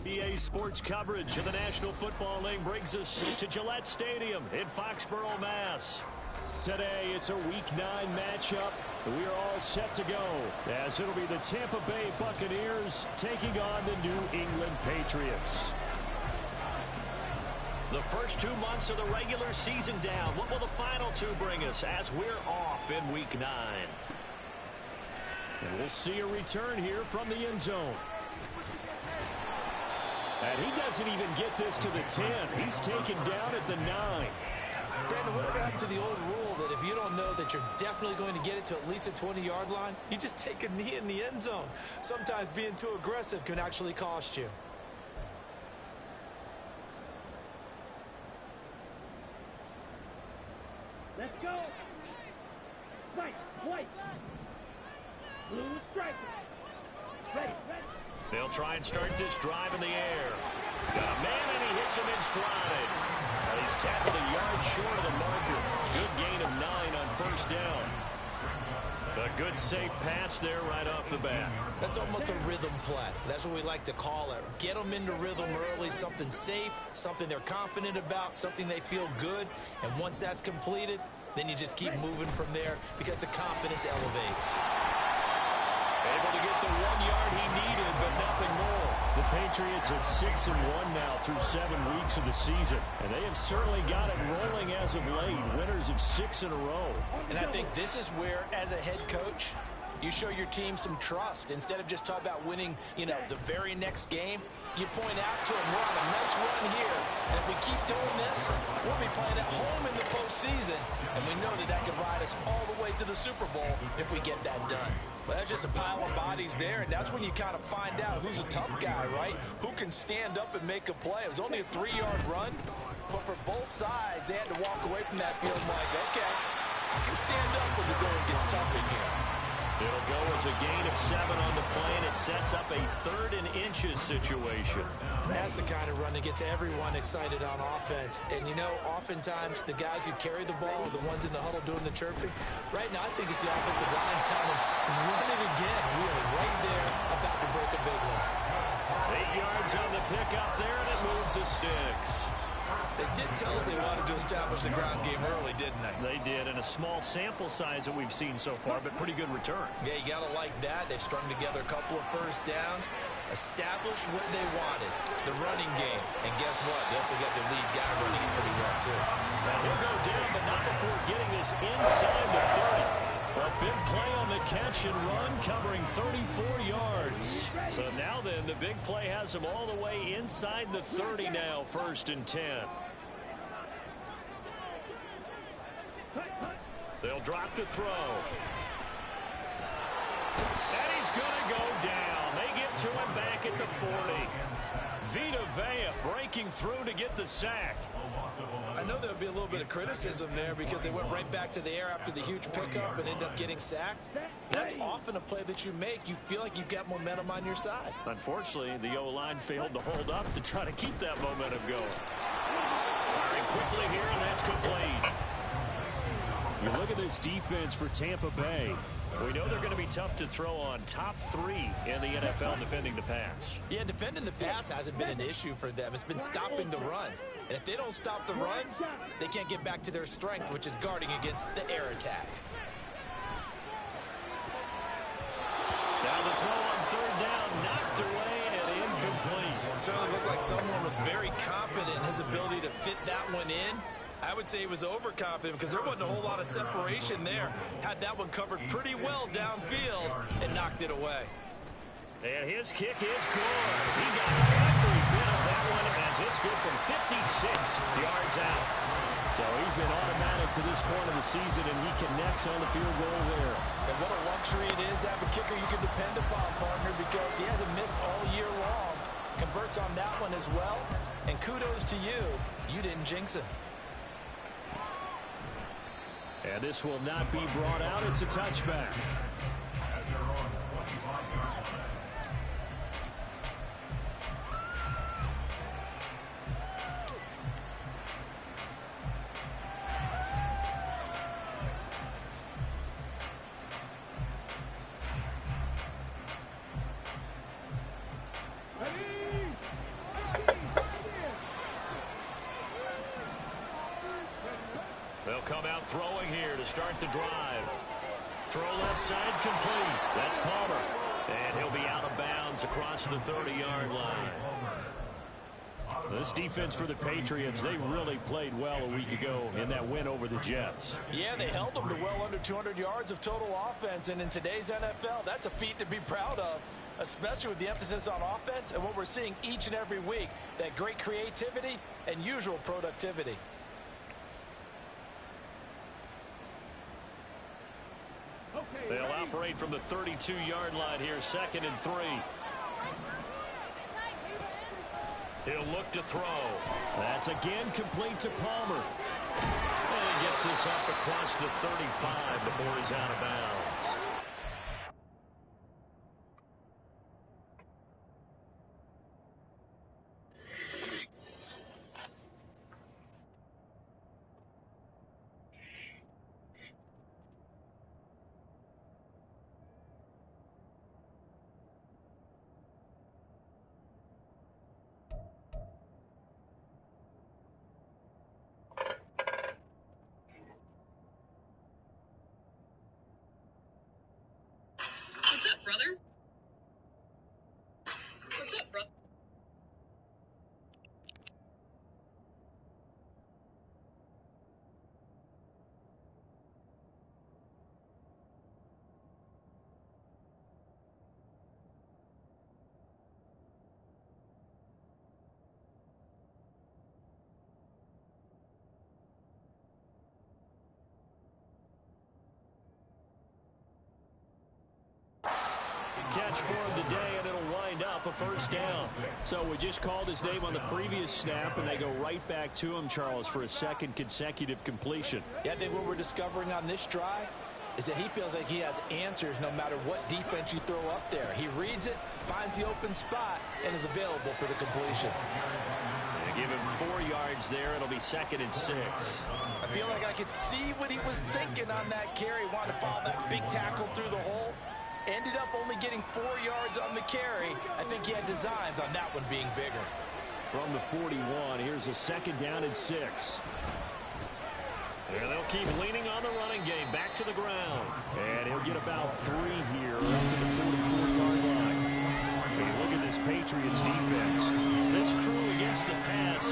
EA Sports coverage of the National Football League brings us to Gillette Stadium in Foxborough, Mass. Today, it's a Week 9 matchup. We are all set to go, as it'll be the Tampa Bay Buccaneers taking on the New England Patriots. The first 2 months of the regular season down. What will the final 2 bring us as we're off in Week 9? And we'll see a return here from the end zone. And he doesn't even get this to the 10. He's taken down at the 9. Brandon, whatever happened to the old rule that if you don't know that you're definitely going to get it to at least a 20-yard line, you just take a knee in the end zone. Sometimes being too aggressive can actually cost you. Let's go. Right, white. Blue striker. Ready. They'll try and start this drive in the air. Got a man, and he hits him in stride. He's tackled a yard short of the marker. Good gain of 9 on first down. A good safe pass there right off the bat. That's almost a rhythm play. That's what we like to call it. Get them into rhythm early, something safe, something they're confident about, something they feel good. And once that's completed, then you just keep moving from there because the confidence elevates. Able to get the 1 yard he needed, but nothing more. The Patriots at 6-1 now through 7 weeks of the season. And they have certainly got it rolling as of late. Winners of 6 in a row. And I think this is where, as a head coach, you show your team some trust. Instead of just talking about winning, the very next game, you point out to them, we're on a nice run here. And if we keep doing this, we'll be playing at home in the postseason. And we know that that can ride us all the way to the Super Bowl if we get that done. Well, that's just a pile of bodies there, and that's when you kind of find out who's a tough guy, right? Who can stand up and make a play. It was only a 3-yard run, but for both sides, they had to walk away from that feeling like, okay, I can stand up when the going gets tough in here. It'll go as a gain of 7 on the play, and it sets up a 3rd and inches situation. And that's the kind of run that gets everyone excited on offense. And, oftentimes the guys who carry the ball are the ones in the huddle doing the chirping. Right now, I think it's the offensive line telling them, run it again. We are right there about to break a big one. 8 yards on the pickup there, and it moves the sticks. They did tell us they wanted to establish the ground game early, didn't they? They did, and a small sample size that we've seen so far, but pretty good return. Yeah, you got to like that. They strung together a couple of first downs, established what they wanted, the running game. And guess what? They also got their lead guy running it pretty well, too. Now, he'll go down, but not before getting this inside the 30. A big play on the catch and run, covering 34 yards. So now then, the big play has him all the way inside the 30 now, 1st and 10. They'll drop to throw. And he's going to go down. They get to him back at the 40. Vita Vea breaking through to get the sack. I know there'll be a little bit of criticism there because they went right back to the air after the huge pickup and ended up getting sacked. That's often a play that you make. You feel like you've got momentum on your side. Unfortunately, the O-line failed to hold up to try to keep that momentum going. Firing quickly here, and that's complete. You look at this defense for Tampa Bay. We know they're going to be tough to throw on. Top 3 in the NFL defending the pass. Yeah, defending the pass hasn't been an issue for them. It's been stopping the run. And if they don't stop the run, they can't get back to their strength, which is guarding against the air attack. Now the throw on 3rd down, knocked away and incomplete. It certainly looked like someone was very confident in his ability to fit that one in. I would say he was overconfident because there wasn't a whole lot of separation there. Had that one covered pretty well downfield and knocked it away. And his kick is good. He got every bit of that one as it's good from 56 yards out. So he's been automatic to this point of the season, and he connects on the field goal there. And what a luxury it is to have a kicker you can depend upon, partner, because he hasn't missed all year long. Converts on that one as well. And kudos to you. You didn't jinx him. And this will not be brought out. It's a touchback. start the drive. Throw left side complete. That's Palmer. And he'll be out of bounds across the 30-yard line. This defense for the Patriots, they really played well a week ago in that win over the Jets. Yeah, they held them to well under 200 yards of total offense, and in today's NFL, that's a feat to be proud of, especially with the emphasis on offense and what we're seeing each and every week, that great creativity and usual productivity. They'll operate from the 32-yard line here, 2nd and 3. He'll look to throw. That's again complete to Palmer. And he gets this up across the 35 before he's out of bounds. What's up, brother? What's up, brother? Catch for him today, and it'll wind up a first down. So we just called his name on the previous snap, and they go right back to him, Charles, for a second consecutive completion. Yeah, I think what we're discovering on this drive is that he feels like he has answers no matter what defense you throw up there. He reads it, finds the open spot, and is available for the completion. They give him 4 yards there. It'll be 2nd and 6. I feel like I could see what he was thinking on that carry. Wanted to follow that big tackle through the hole. Ended up only getting 4 yards on the carry. I think he had designs on that one being bigger. From the 41, here's a 2nd down and 6. And they'll keep leaning on the running game. Back to the ground. And he'll get about 3 here up to the 44-yard line. And look at this Patriots defense. This crew against the pass,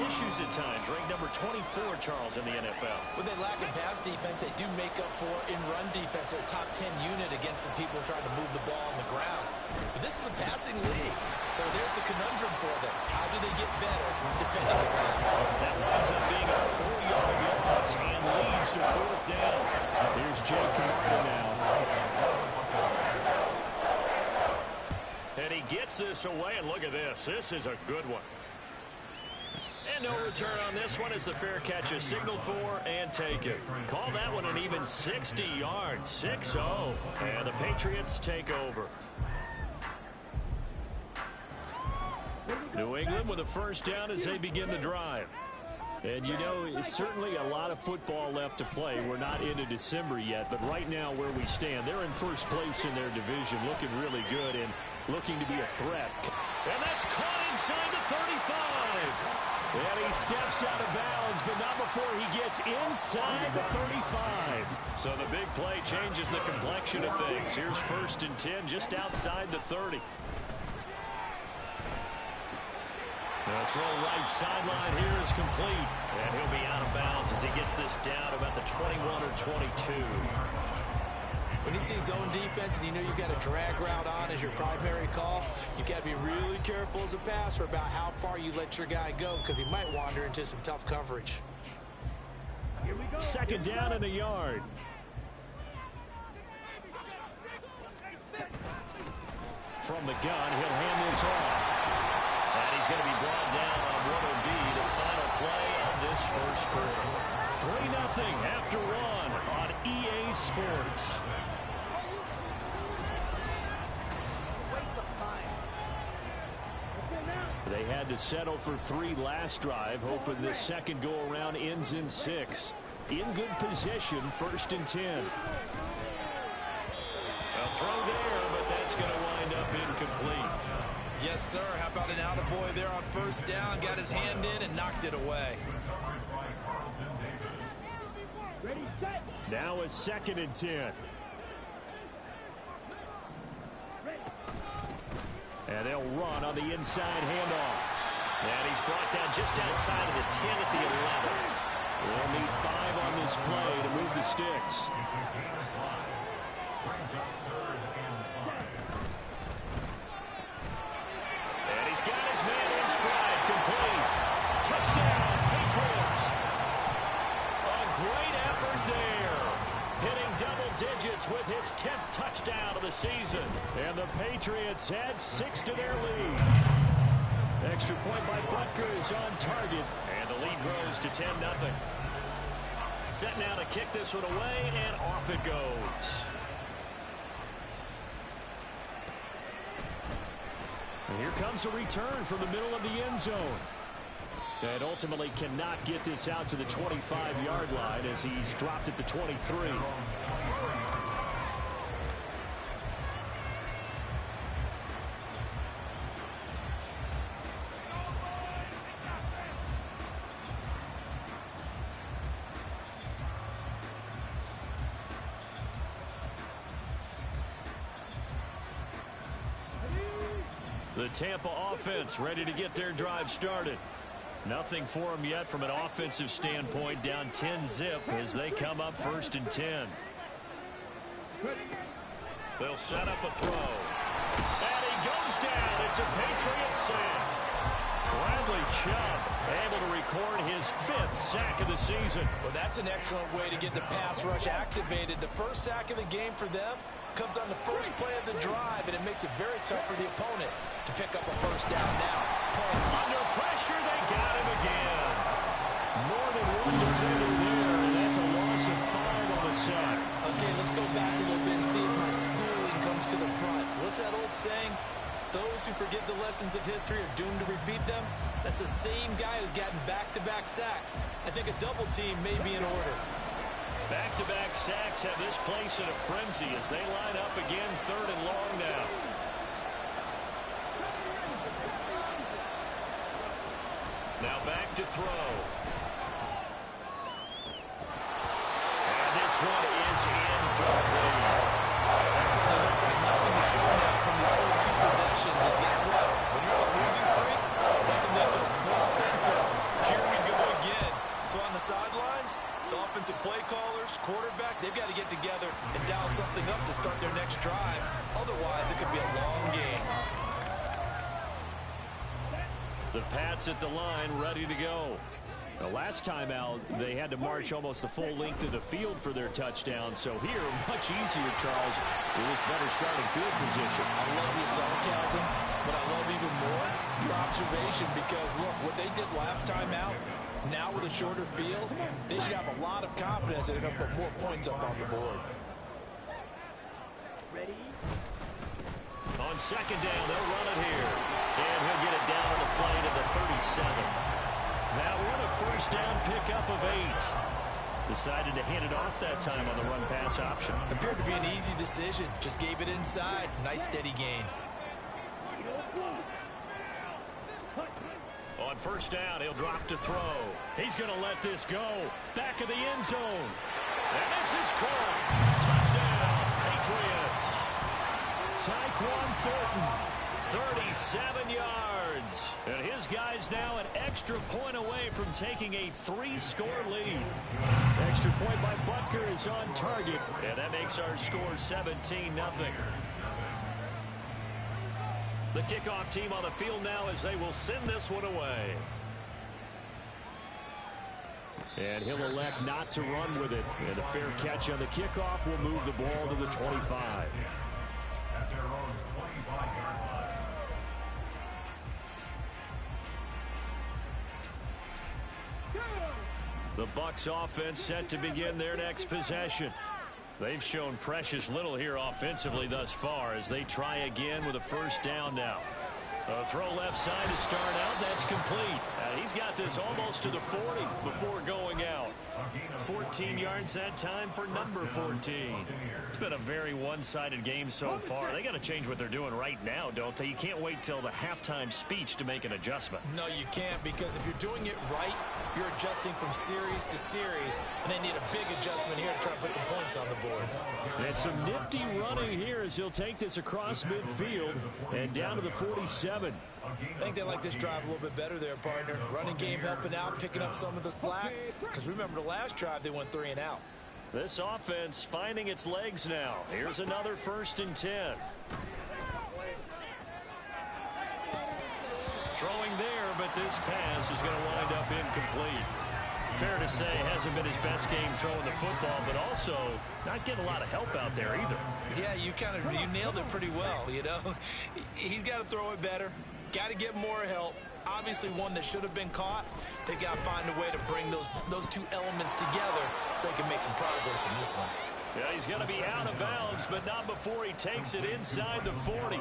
issues at times. Ranked number 24, Charles, in the NFL. When they lack in pass defense, they do make up for in run defense. They're a top 10 unit against the people trying to move the ball on the ground. But this is a passing league. So there's a conundrum for them. How do they get better defending the pass? That winds up being a 4-yard loss and leads to 4th down. Here's Jake Camarda now. And he gets this away, and look at this. This is a good one. And no return on this one as the fair catch is signaled for and taken. Call that one an even 60 yards, 6-0. And the Patriots take over. New England with a first down as they begin the drive. And, you know, it's certainly a lot of football left to play. We're not into December yet, but right now where we stand, they're in first place in their division, looking really good and looking to be a threat. And that's caught inside the 35. And he steps out of bounds, but not before he gets inside the 35. So the big play changes the complexion of things. Here's 1st and 10 just outside the 30. The throw right sideline here is complete. And he'll be out of bounds as he gets this down about the 21 or 22. When you see zone defense and you know you've got a drag route on as your primary call, you've got to be really careful as a passer about how far you let your guy go because he might wander into some tough coverage. 2nd down in the yard. From the gun, he'll hand this off. And he's going to be brought down on what will be the final play of this first quarter. 3-0 after 1 on EA Sports. They had to settle for 3 last drive, hoping this second go-around ends in 6. In good position, 1st and 10. A throw there, but that's going to wind up incomplete. Yes, sir. How about an attaboy there on 1st down? Got his hand in and knocked it away. Ready, Now a 2nd and 10. And they'll run on the inside handoff. And he's brought down just outside of the 10 at the 11. They'll need 5 on this play to move the sticks. And he's got his man in stride, complete. Touchdown, Patriots. A great effort there. Hitting double digits with his 10th touchdown of the season. And the Patriots add 6 to their lead. Extra point by Butker is on target. And the lead grows to 10-0. Set now to kick this one away, and off it goes. And here comes a return from the middle of the end zone. And ultimately cannot get this out to the 25-yard line as he's dropped at the 23. The Tampa offense ready to get their drive started. Nothing for them yet from an offensive standpoint, down 10-zip as they come up 1st and 10. They'll set up a throw. And he goes down. It's a Patriot sack. Bradley Chubb able to record his 5th sack of the season. Well, that's an excellent way to get the pass rush activated. The first sack of the game for them comes on the first play of the drive, and it makes it very tough for the opponent to pick up a first down now. Under pressure, they got him again. More than one defender there, and that's a loss of 5 on the sack. Okay, let's go back a little bit and see if my schooling comes to the front. What's that old saying? Those who forget the lessons of history are doomed to repeat them. That's the same guy who's gotten back-to-back sacks. I think a double team may be in order. Back-to-back sacks have this place in a frenzy as they line up again 3rd and long now. Now back to throw. And this one is incomplete. That certainly looks like nothing to show now from these first 2 possessions. And guess what? When you're on a losing streak, that can lead to a full sense of, here we go again. So on the sidelines, the offensive play callers, quarterback, they've got to get together and dial something up to start their next drive. Otherwise, it could be a long game. The Pats at the line, ready to go. The last time out, they had to march almost the full length of the field for their touchdown. So here, much easier, Charles, with this better starting field position. I love your sarcasm, but I love even more your observation because, look, what they did last time out, now with a shorter field, they should have a lot of confidence that they're going to put more points up on the board. Ready? On 2nd down, they'll run it here. And he'll get it down on the play to the 37. That one a first down pickup of 8. Decided to hand it off that time on the run-pass option. Appeared to be an easy decision. Just gave it inside. Nice steady gain. On 1st down, he'll drop to throw. He's going to let this go. Back of the end zone. And this is caught. Touchdown, Patriots. Tyquan Thornton, 37 yards. And his guy's now an extra point away from taking a 3-score lead. Extra point by Butker is on target. And that makes our score 17-0. The kickoff team on the field now as they will send this one away. And he'll elect not to run with it. And a fair catch on the kickoff will move the ball to the 25. The Bucs offense set to begin their next possession. They've shown precious little here offensively thus far as they try again with a first down now. A throw left side to start out. That's complete. He's got this almost to the 40 before going out. 14 yards that time for number 14. It's been a very one-sided game so far. They got to change what they're doing right now, don't they? You can't wait till the halftime speech to make an adjustment. No, you can't, because if you're doing it right, you're adjusting from series to series, and they need a big adjustment here to try to put some points on the board. And some nifty running here as he'll take this across midfield and down to the 47. I think they like this drive a little bit better there, partner. Running game helping out, picking up some of the slack. Because remember the last drive, they went 3 and out. This offense finding its legs now. Here's another 1st and 10. Throwing there, but this pass is going to wind up incomplete. Fair to say, hasn't been his best game throwing the football, but also not getting a lot of help out there either. Yeah, you nailed it pretty well, you know. He's got to throw it better. Got to get more help. Obviously one that should have been caught. They got to find a way to bring those two elements together so they can make some progress in this one. Yeah, he's going to be out of bounds, but not before he takes it inside the 40.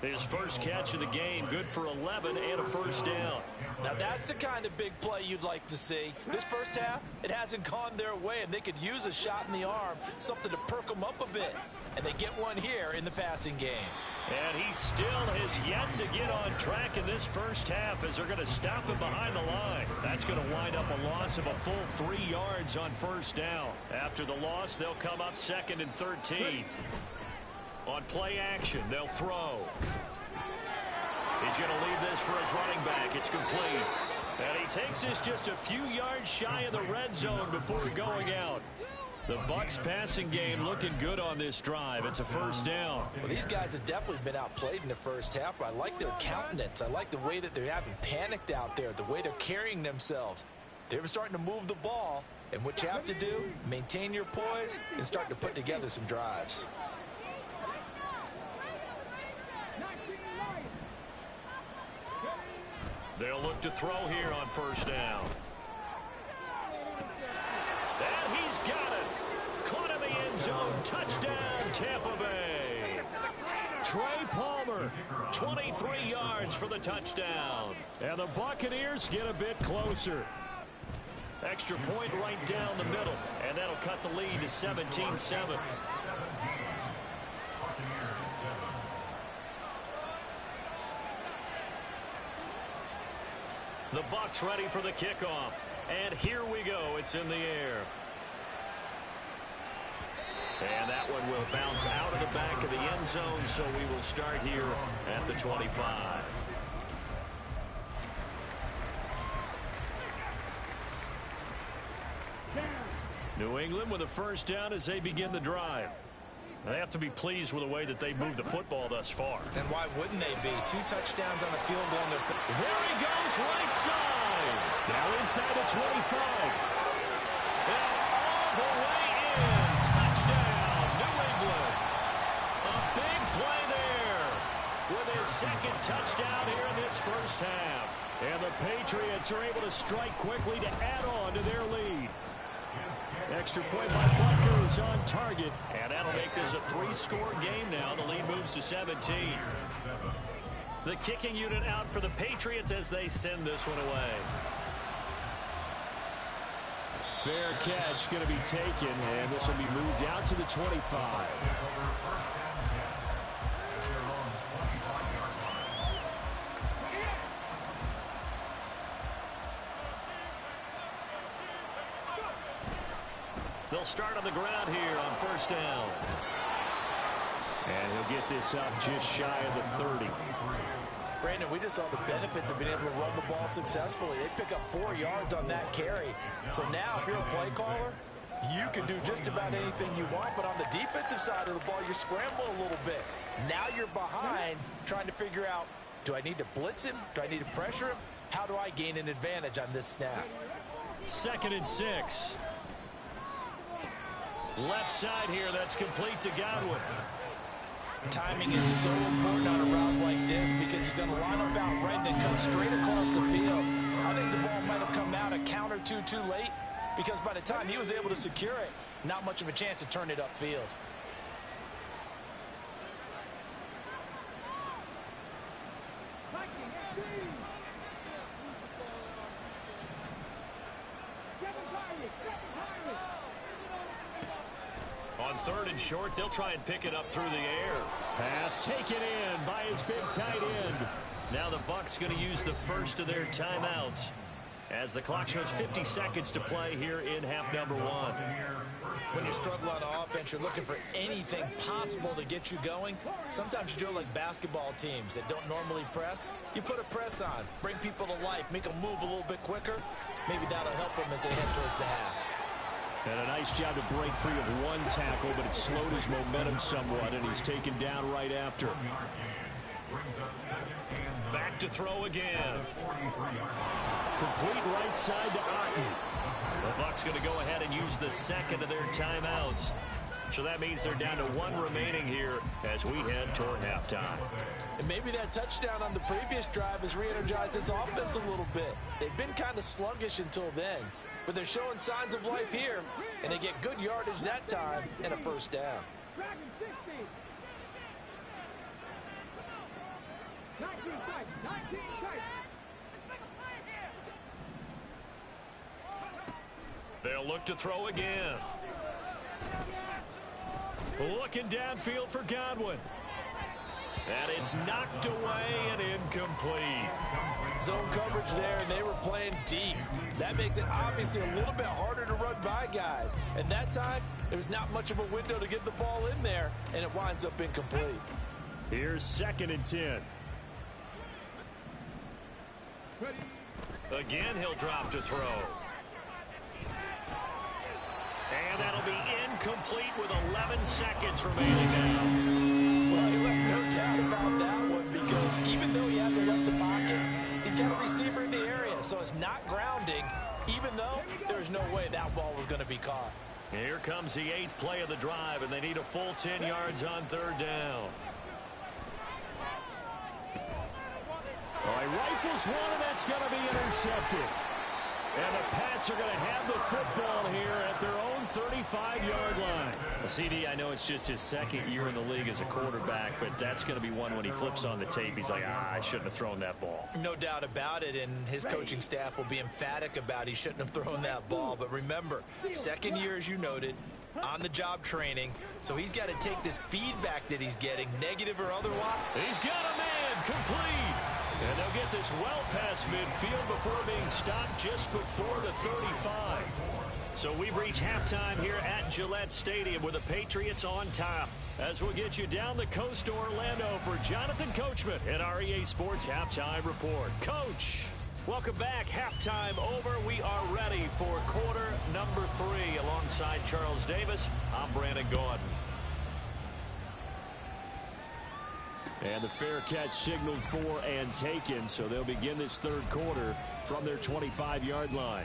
His first catch of the game, good for 11 and a 1st down. Now that's the kind of big play you'd like to see. This first half, it hasn't gone their way, and they could use a shot in the arm, something to perk them up a bit. And they get one here in the passing game. And he still has yet to get on track in this first half as they're going to stop him behind the line. That's going to wind up a loss of a full 3 yards on 1st down. After the loss, they'll come up 2nd and 13. On play action, they'll throw. He's going to leave this for his running back. It's complete. And he takes this just a few yards shy of the red zone before going out. The Bucs passing game looking good on this drive. It's a 1st down. Well, these guys have definitely been outplayed in the first half, but I like their countenance. I like the way that they haven't panicked out there, the way they're carrying themselves. They're starting to move the ball, and what you have to do, maintain your poise and start to put together some drives. They'll look to throw here on 1st down. And he's got it. Caught in the end zone. Touchdown, Tampa Bay. Trey Palmer, 23 yards for the touchdown. And the Buccaneers get a bit closer. Extra point right down the middle. And that'll cut the lead to 17-7. The Bucs ready for the kickoff. And here we go. It's in the air. And that one will bounce out of the back of the end zone, so we will start here at the 25. New England with a 1st down as they begin the drive. They have to be pleased with the way that they've moved the football thus far. And why wouldn't they be? 2 touchdowns on a field goal. There he goes, right side. Now inside the 25. And all the way in. Touchdown, New England. A big play there with his 2nd touchdown here in this first half. And the Patriots are able to strike quickly to add on to their lead. Extra point by Butker is on target, and that'll make this a 3-score game now. The lead moves to 17. The kicking unit out for the Patriots as they send this one away. Fair catch going to be taken, and this will be moved out to the 25. They'll start on the ground here on 1st down. And he'll get this up just shy of the 30. Brandon, we just saw the benefits of being able to run the ball successfully. They pick up 4 yards on that carry. So now if you're a play caller, you can do just about anything you want. But on the defensive side of the ball, you're scrambling a little bit. Now you're behind trying to figure out, do I need to blitz him? Do I need to pressure him? How do I gain an advantage on this snap? 2nd and 6. Left side here, that's complete to Godwin. Timing is so important on a route like this because he's going to line up out right and then cut straight across the field. I think the ball might have come out a count or two too late because by the time he was able to secure it, not much of a chance to turn it upfield. third and short. They'll try and pick it up through the air. Pass taken in by his big tight end. Now the Bucs going to use the first of their timeouts as the clock shows 50 seconds to play here in half number one. When you struggle on offense, you're looking for anything possible to get you going. Sometimes you do it like basketball teams that don't normally press. You put a press on, bring people to life, make them move a little bit quicker. Maybe that'll help them as they head towards the half. And a nice job to break free of one tackle, but it slowed his momentum somewhat, and he's taken down right after. Back to throw again. Complete right side to Otten. The Bucs going to go ahead and use the second of their timeouts. So that means they're down to one remaining here as we head toward halftime. And maybe that touchdown on the previous drive has re-energized this offense a little bit. They've been kind of sluggish until then, but they're showing signs of life here, and they get good yardage that time and a first down. 19 strikes. They'll look to throw again. Looking downfield for Godwin. And it's knocked away and incomplete. Zone coverage there, and they were playing deep. That makes it obviously a little bit harder to run by guys. And that time, there was not much of a window to get the ball in there, and it winds up incomplete. Here's 2nd and 10. Again, he'll drop to throw. And that'll be incomplete with 11 seconds remaining now. Well, he left no doubt about that one, because even though he hasn't left the pocket, he's got a receiver in the area, so it's not grounding, even though there's no way that ball was going to be caught. Here comes the 8th play of the drive, and they need a full 10 yards on 3rd down. All right, rifles one, and that's going to be intercepted. And the Pats are going to have the football here at their own 35-yard line. CD, I know it's just his 2nd year in the league as a quarterback, but that's going to be one when he flips on the tape. He's like, I shouldn't have thrown that ball. No doubt about it, and his coaching staff will be emphatic about he shouldn't have thrown that ball. But remember, 2nd year, as you noted, on-the-job training, so he's got to take this feedback that he's getting, negative or otherwise. He's got a man, complete. And they'll get this well past midfield before being stopped just before the 35. So we've reached halftime here at Gillette Stadium with the Patriots on top. As we'll get you down the coast to Orlando for Jonathan Coachman at our EA Sports Halftime Report. Coach, welcome back. Halftime over. We are ready for quarter number 3 alongside Charles Davis. I'm Brandon Gaudin. And the fair catch signaled for and taken, so they'll begin this 3rd quarter from their 25-yard line.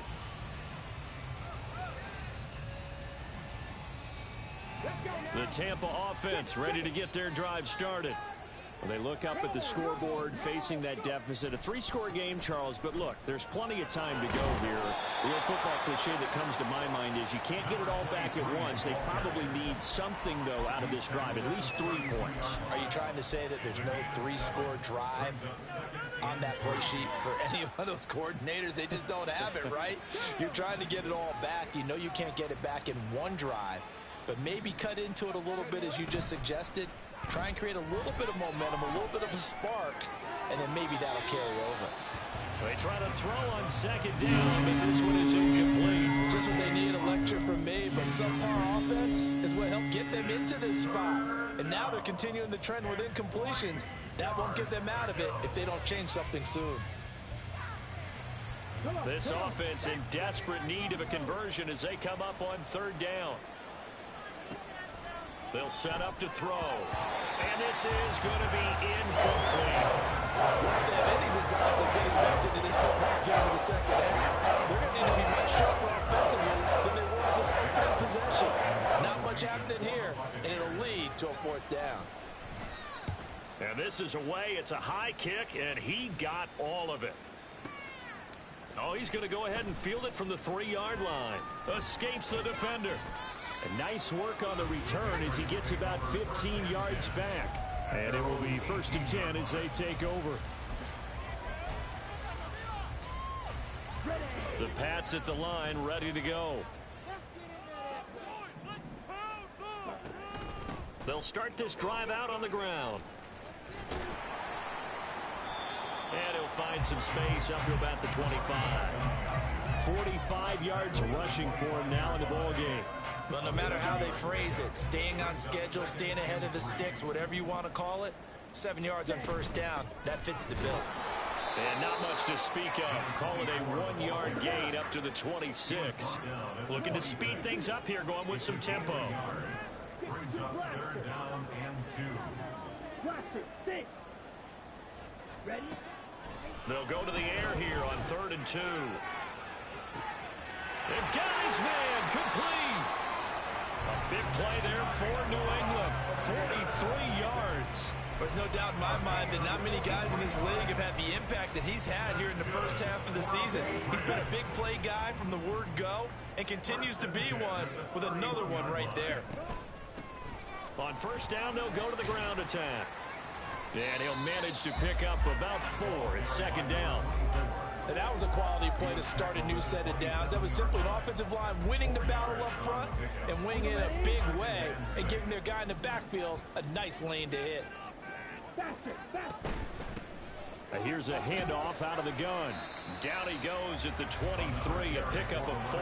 The Tampa offense ready to get their drive started. Well, they look up at the scoreboard facing that deficit. A 3-score game, Charles, but look, there's plenty of time to go here. The old football cliche that comes to my mind is you can't get it all back at once. They probably need something, though, out of this drive, at least 3 points. Are you trying to say that there's no 3-score drive on that play sheet for any one of those coordinators? They just don't have it, right? You're trying to get it all back. You know you can't get it back in one drive, but maybe cut into it a little bit as you just suggested. Try and create a little bit of momentum, a little bit of a spark, and then maybe that'll carry over. They try to throw on 2nd down, but this one is incomplete. Just what they need, a lecture from me, but subpar offense is what helped get them into this spot. And now they're continuing the trend with incompletions. That won't get them out of it if they don't change something soon. This offense in desperate need of a conversion as they come up on 3rd down. They'll set up to throw. And this is going to be incomplete. They have any desire to getting back into this football game in the 2nd half. They're going to need to be much sharper offensively than they were in this opening possession. Not much happening here, and it'll lead to a 4th down. And this is away. It's a high kick, and he got all of it. Oh, he's going to go ahead and field it from the 3-yard line. Escapes the defender. And nice work on the return as he gets about 15 yards back. And it will be 1st and 10 as they take over. The Pats at the line ready to go. They'll start this drive out on the ground. And he'll find some space up to about the 25. 45 yards rushing for him now in the ball game. But no matter how they phrase it, staying on schedule, staying ahead of the sticks, whatever you want to call it, 7 yards on first down, that fits the bill. And not much to speak of. Call it a 1-yard gain up to the 26. Looking to speed things up here, going with some tempo. Brings up 3rd down and 2. Blaster, stay. Ready? They'll go to the air here on 3rd and 2. And guys, man, complete. A big play there for New England. 43 yards. There's no doubt in my mind that not many guys in this league have had the impact that he's had here in the first half of the season. He's been a big play guy from the word go and continues to be one with another one right there. On first down, they'll go to the ground attack. And he'll manage to pick up about 4 at 2nd down. And that was a quality play to start a new set of downs. That was simply an offensive line winning the battle up front and winning it in a big way and giving their guy in the backfield a nice lane to hit. Here's a handoff out of the gun. Down he goes at the 23, a pickup of 4.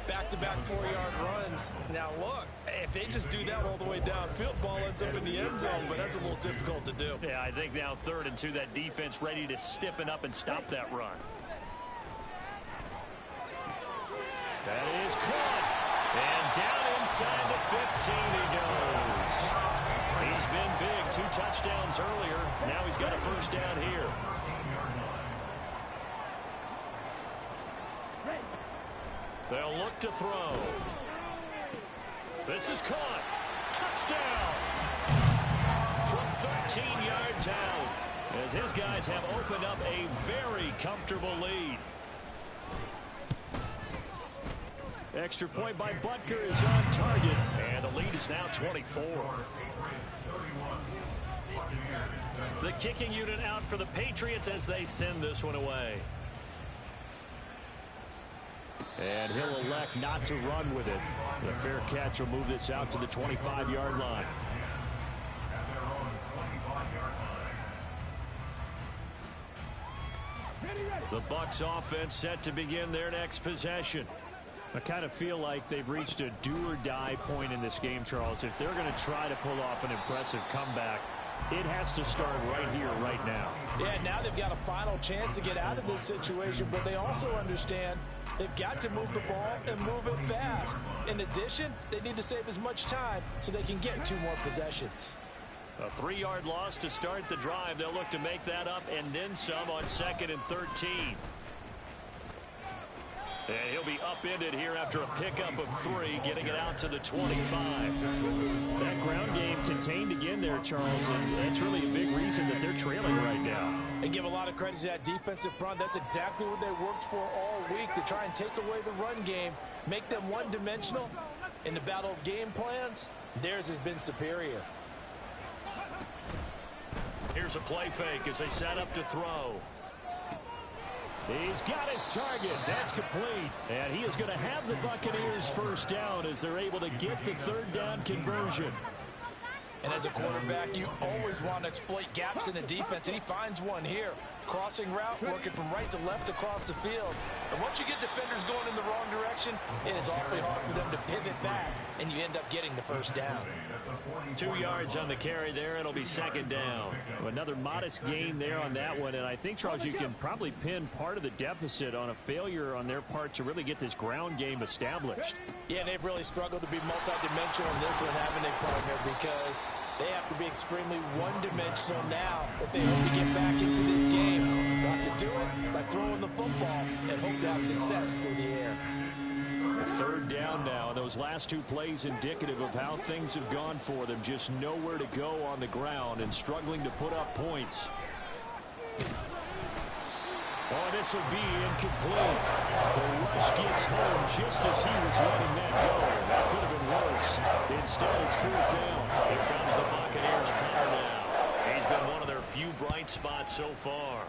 Back-to-back 4-yard runs. Now look, if they just do that all the way downfield, ball ends up in the end zone, but that's a little difficult to do. Yeah, I think now 3rd and 2, that defense ready to stiffen up and stop that run. That is caught. And down inside the 15 he goes. He's been big, 2 touchdowns earlier. Now he's got a first down here. They'll look to throw. This is caught. Touchdown. From 13 yards out. As his guys have opened up a very comfortable lead. Extra point by Butker is on target. And the lead is now 24. The kicking unit out for the Patriots as they send this one away. And he'll elect not to run with it. The fair catch will move this out to the 25-yard line. The Bucs offense set to begin their next possession. I kind of feel like they've reached a do-or-die point in this game, Charles. If they're going to try to pull off an impressive comeback, it has to start right here, right now. Yeah, now they've got a final chance to get out of this situation, but they also understand they've got to move the ball and move it fast. In addition, they need to save as much time so they can get 2 more possessions. A 3-yard loss to start the drive. They'll look to make that up and then some on 2nd and 13. And he'll be upended here after a pickup of 3, getting it out to the 25. That ground game contained again there, Charles, and that's really a big reason that they're trailing right now. And give a lot of credit to that defensive front. That's exactly what they worked for all week, to try and take away the run game, make them one-dimensional. In the battle of game plans, theirs has been superior. Here's a play fake as they set up to throw. He's got his target. That's complete. And he is going to have the Buccaneers first down as they're able to get the 3rd down conversion. And as a quarterback, you always want to exploit gaps in the defense, and he finds one here. Crossing route, working from right to left across the field. And once you get defenders going in the wrong direction, it is awfully hard for them to pivot back, and you end up getting the first down. 2 yards on the carry there. It'll be 2nd down. Another modest gain there on that one, and I think, Charles, you can probably pin part of the deficit on a failure on their part to really get this ground game established. Yeah, and they've really struggled to be multidimensional in this one, haven't they, partner? Because they have to be extremely one-dimensional now if they hope to get back into this game. They'll have to do it by throwing the football and hope to have success through the air. 3rd down now, and those last 2 plays indicative of how things have gone for them. Just nowhere to go on the ground and struggling to put up points. Oh, this will be incomplete. The rush gets home just as he was letting that go. That could have been worse. Instead, it's 4th down. Here comes the Buccaneers punter now. He's been one of their few bright spots so far.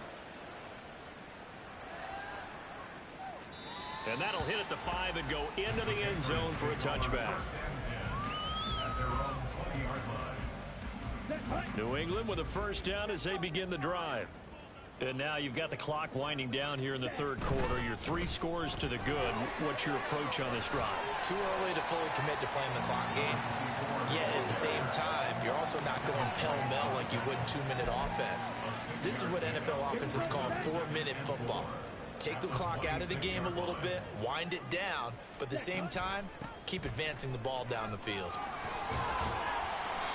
And that'll hit at the 5 and go into the end zone for a touchback. New England with a first down as they begin the drive. And now you've got the clock winding down here in the third quarter. Your 3 scores to the good. What's your approach on this drive? Too early to fully commit to playing the clock game. Yet at the same time, you're also not going pell-mell like you would 2-minute offense. This is what NFL offenses call 4-minute football. Take the clock out of the game a little bit, wind it down, but at the same time, keep advancing the ball down the field.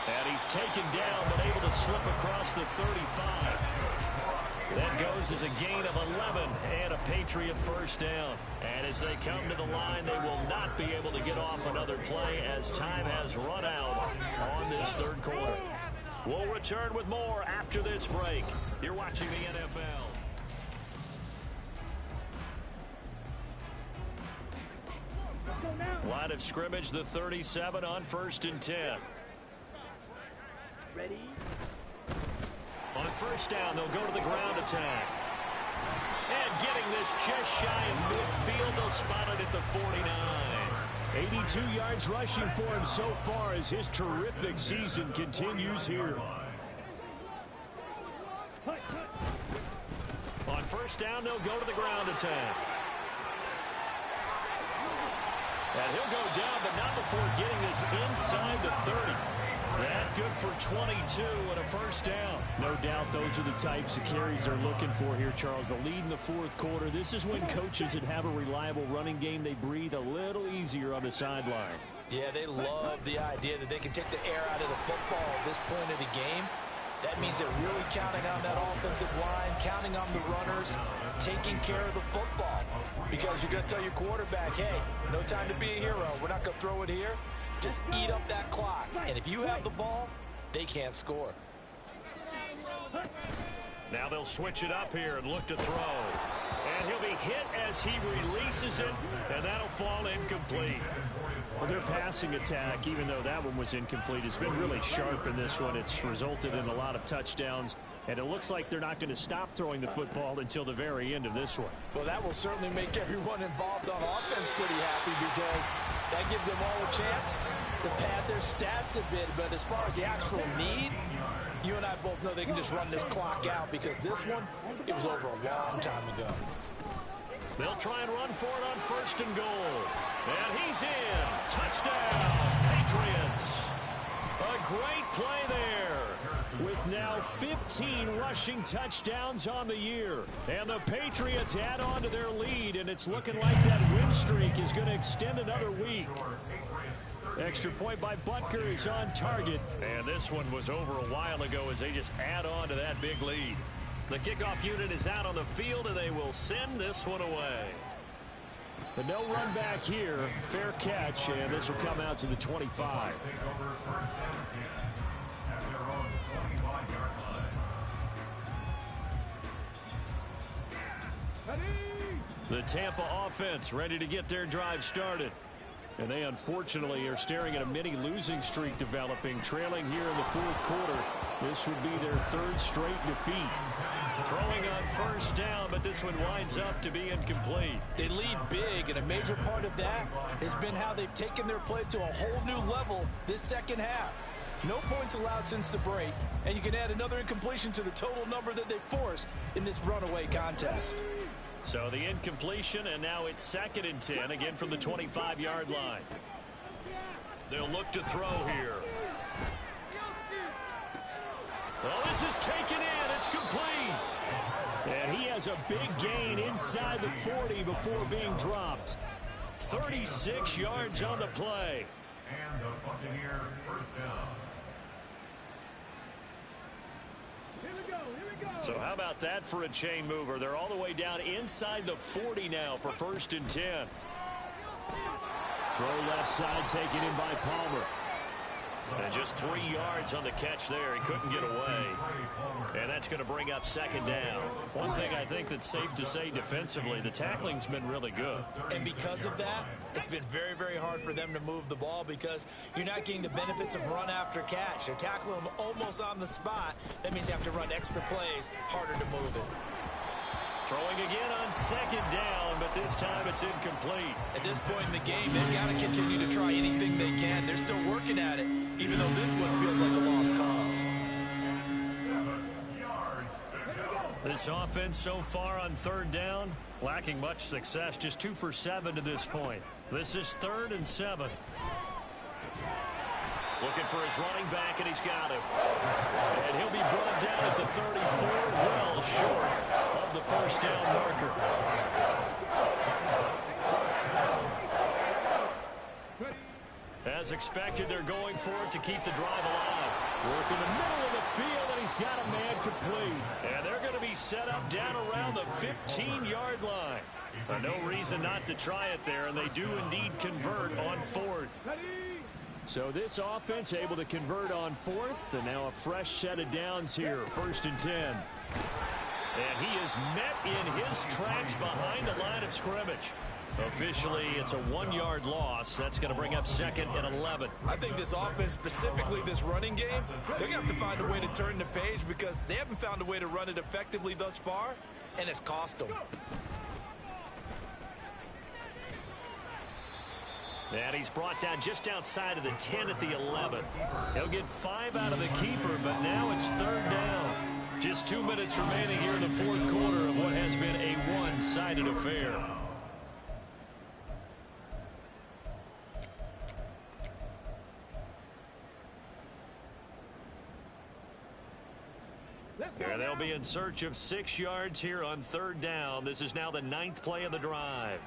And he's taken down, but able to slip across the 35. That goes as a gain of 11 and a Patriot first down. And as they come to the line, they will not be able to get off another play as time has run out on this third quarter. We'll return with more after this break. You're watching the NFL. Line of scrimmage, the 37 on 1st and 10. Ready? On first down, they'll go to the ground attack. And getting this just shy of midfield, they'll spot it at the 49. 82 yards rushing for him so far as his terrific season continues here. On first down, they'll go to the ground attack. And he'll go down, but not before getting this inside the 30. That good for 22 and a first down. No doubt those are the types of carries they're looking for here, Charles. The lead in the fourth quarter. This is when coaches that have a reliable running game, they breathe a little easier on the sideline. Yeah, they love the idea that they can take the air out of the football at this point of the game. That means they're really counting on that offensive line, counting on the runners, taking care of the football. Because you're going to tell your quarterback, hey, no time to be a hero. We're not going to throw it here. Just eat up that clock. And if you have the ball, they can't score. Now they'll switch it up here and look to throw. And he'll be hit as he releases it, and that'll fall incomplete. Well, their passing attack, even though that one was incomplete, has been really sharp in this one. It's resulted in a lot of touchdowns, and it looks like they're not going to stop throwing the football until the very end of this one. Well, that will certainly make everyone involved on offense pretty happy because that gives them all a chance to pad their stats a bit. But as far as the actual need, you and I both know they can just run this clock out because this one, it was over a long time ago. They'll try and run for it on first and goal. And he's in. Touchdown, Patriots. A great play there. With now 15 rushing touchdowns on the year. And the Patriots add on to their lead, and it's looking like that win streak is going to extend another week. Extra point by Butker is on target. And this one was over a while ago as they just add on to that big lead. The kickoff unit is out on the field, and they will send this one away. But no run back here. Fair catch, and this will come out to the 25. The Tampa offense ready to get their drive started. And they unfortunately are staring at a mini losing streak developing, trailing here in the fourth quarter. This would be their third straight defeat. Throwing on first down, but this one winds up to be incomplete. They lead big, and a major part of that has been how they've taken their play to a whole new level this second half. No points allowed since the break, and you can add another incompletion to the total number that they forced in this runaway contest. So the incompletion, and now it's 2nd and 10, again from the 25-yard line. They'll look to throw here. Well, this is taken in. It's complete. And he has a big gain inside the 40 before being dropped. 36 yards on the play. And the Buccaneer first down. So how about that for a chain mover? They're all the way down inside the 40 now for 1st and 10. Throw left side taken in by Palmer. And just 3 yards on the catch there. He couldn't get away. And that's going to bring up 2nd down. One thing I think that's safe to say defensively, the tackling's been really good. And because of that, it's been very, very hard for them to move the ball because you're not getting the benefits of run after catch. They're tackling them almost on the spot. That means you have to run extra plays, harder to move it. Throwing again on second down, but this time it's incomplete. At this point in the game, they've got to continue to try anything they can. They're still working at it, even though this one feels like a lost cause. 7 yards to go. This offense so far on third down, lacking much success, just 2 for 7 to this point. This is 3rd and 7. Looking for his running back, and he's got him. And he'll be brought down at the 34, well short of the first down marker. As expected, they're going for it to keep the drive alive. Work in the middle of the field, and he's got a man complete. And they're going to be set up down around the 15-yard line. So no reason not to try it there, and they do indeed convert on 4th. So this offense able to convert on 4th, and now a fresh set of downs here, 1st and 10. And he is met in his tracks behind the line of scrimmage. Officially, it's a 1-yard loss. That's going to bring up 2nd and 11. I think this offense, specifically this running game, they're going to have to find a way to turn the page because they haven't found a way to run it effectively thus far, and it's cost them. And he's brought down just outside of the 10 at the 11. He'll get 5 out of the keeper, but now it's 3rd down. Just 2 minutes remaining here in the 4th quarter of what has been a one-sided affair. Here they'll be in search of 6 yards here on 3rd down. This is now the 9th play of the drive.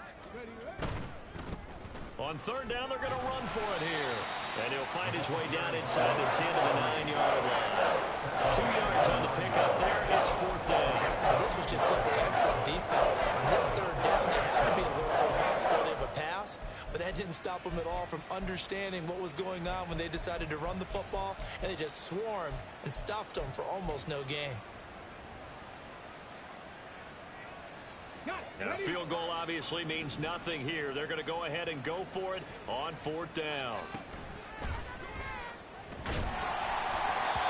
On 3rd down, they're going to run for it here. And he'll find his way down inside the 10 to the 9-yard line. 2 yards on the pickup there. It's 4th down. Now, this was just simply excellent defense. On this 3rd down, there had to be a little possibility of a pass, but that didn't stop them at all from understanding what was going on when they decided to run the football, and they just swarmed and stopped them for almost no gain. And a field goal obviously means nothing here. They're going to go ahead and go for it on 4th down. And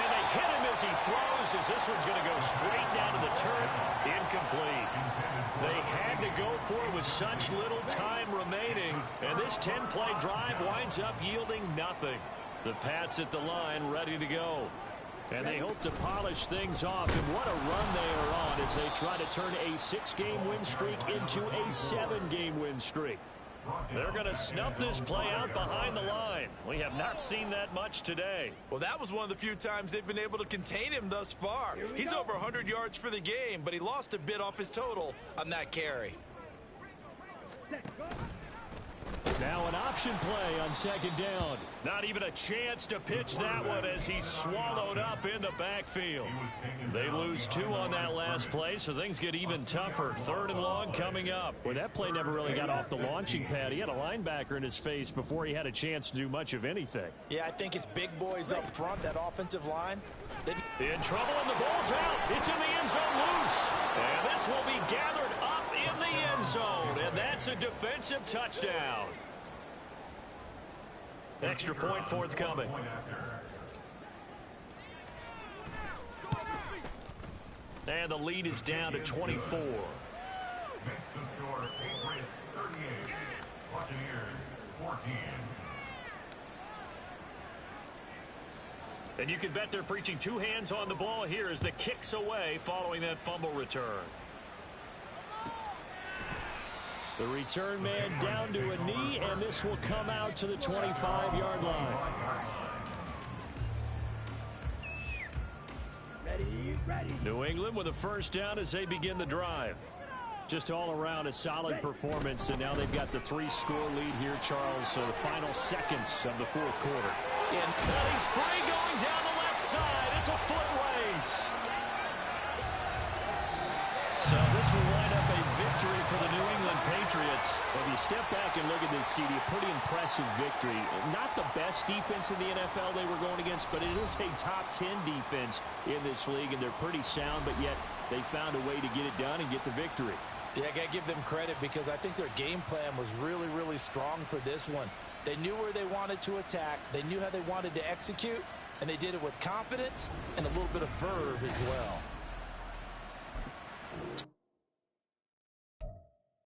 they hit him as he throws, as this one's going to go straight down to the turf. Incomplete. They had to go for it with such little time remaining. And this 10-play drive winds up yielding nothing. The Pats at the line ready to go. And they hope to polish things off. And what a run they are on as they try to turn a 6-game win streak into a 7-game win streak. They're going to snuff this play out behind the line. We have not seen that much today. Well, that was one of the few times they've been able to contain him thus far. He's over 100 yards for the game, but he lost a bit off his total on that carry. Now an option play on 2nd down. Not even a chance to pitch that one as he's swallowed up in the backfield. They lose 2 on that last play, so things get even tougher. 3rd and long coming up. Well, that play never really got off the launching pad. He had a linebacker in his face before he had a chance to do much of anything. Yeah, I think it's big boys up front, that offensive line. In trouble, and the ball's out. It's in the end zone loose. And this will be gathered up in the end zone, and that's a defensive touchdown. Extra point forthcoming. And the lead is down to 24. Makes the score Patriots 38, Buccaneers 14. And you can bet they're preaching 2 hands on the ball here as the kick's away following that fumble return. The return man down to a knee, and this will come out to the 25-yard line. New England with a first down as they begin the drive. Just all around a solid performance, and now they've got the 3-score lead here, Charles. So the final seconds of the 4th quarter. And he's free going down the left side. It's a foot race. So this will wind up a victory for the New England Patriots. If you step back and look at this, CD, a pretty impressive victory. Not the best defense in the NFL they were going against, but it is a top 10 defense in this league, and they're pretty sound, but yet they found a way to get it done and get the victory. Yeah, I got to give them credit because I think their game plan was really, really strong for this one. They knew where they wanted to attack. They knew how they wanted to execute, and they did it with confidence and a little bit of verve as well.